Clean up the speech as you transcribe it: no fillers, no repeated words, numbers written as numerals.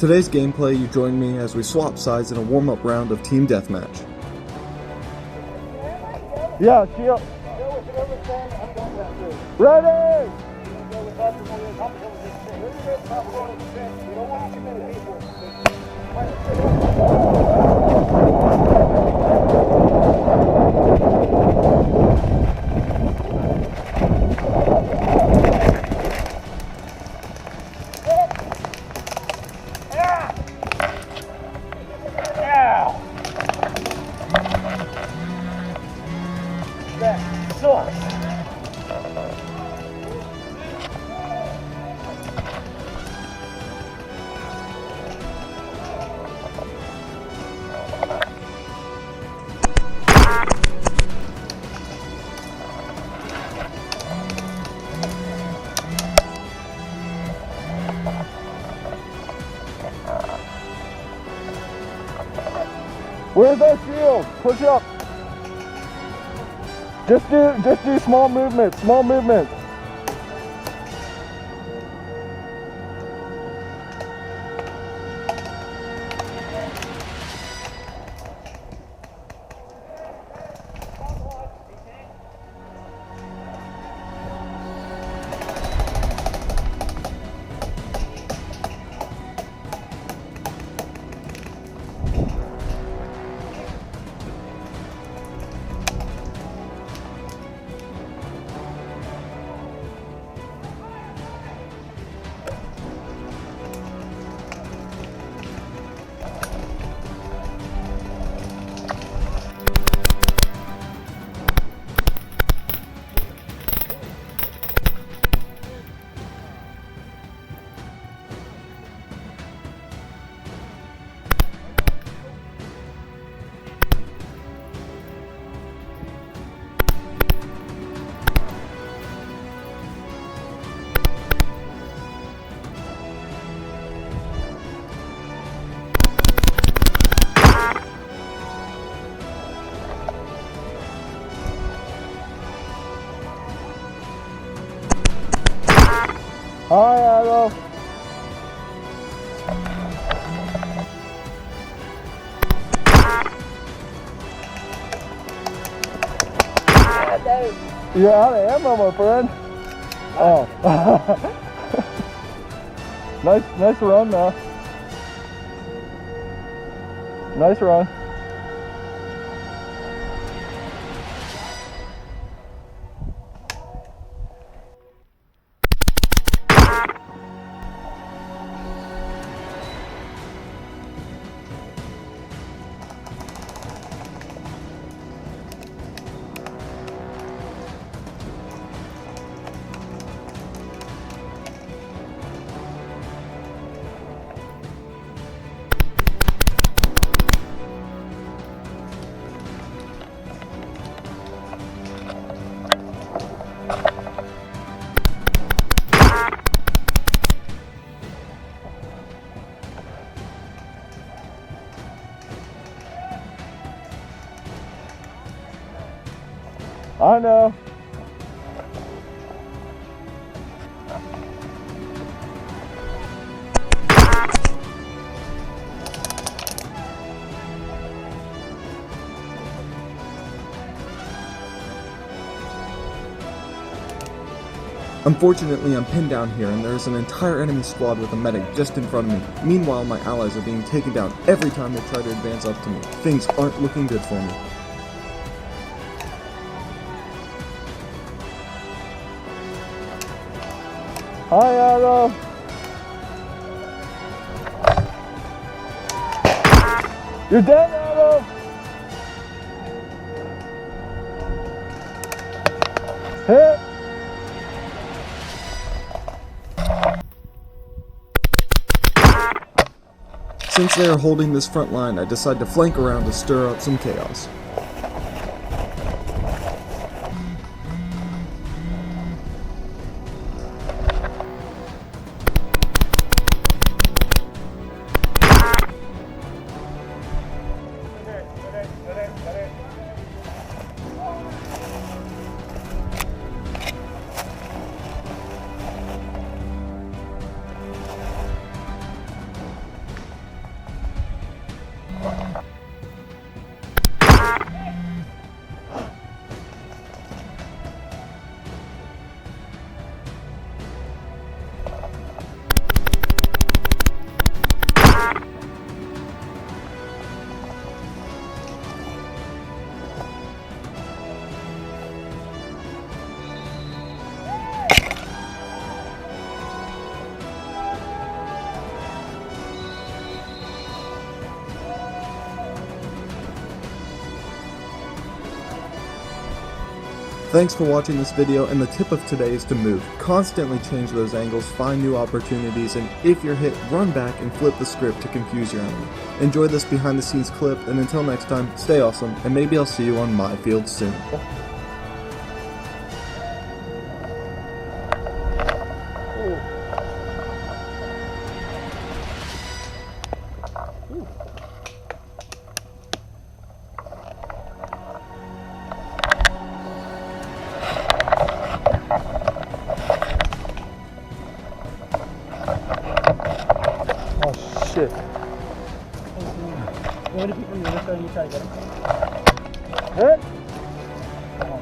today's gameplay, you join me as we swap sides in a warm-up round of Team Deathmatch. Yeah, shield. Ready! Where's that shield? Push up. Just do small movements, small movements. Hi, Adam. You're out of ammo, my friend. Oh. nice run, man. Nice run. I know. Unfortunately, I'm pinned down here and there is an entire enemy squad with a medic just in front of me. Meanwhile, my allies are being taken down every time they try to advance up to me. Things aren't looking good for me. Hi, Adam. You're dead, Adam. Hit. Since they are holding this front line, I decide to flank around to stir up some chaos. Thanks for watching this video, and the tip of today is to move. Constantly change those angles, find new opportunities, and if you're hit, run back and flip the script to confuse your enemy. Enjoy this behind the scenes clip, and until next time, stay awesome, and maybe I'll see you on my field soon. Shit. You want to keep from the other side and you try to get him? Hit. Come on.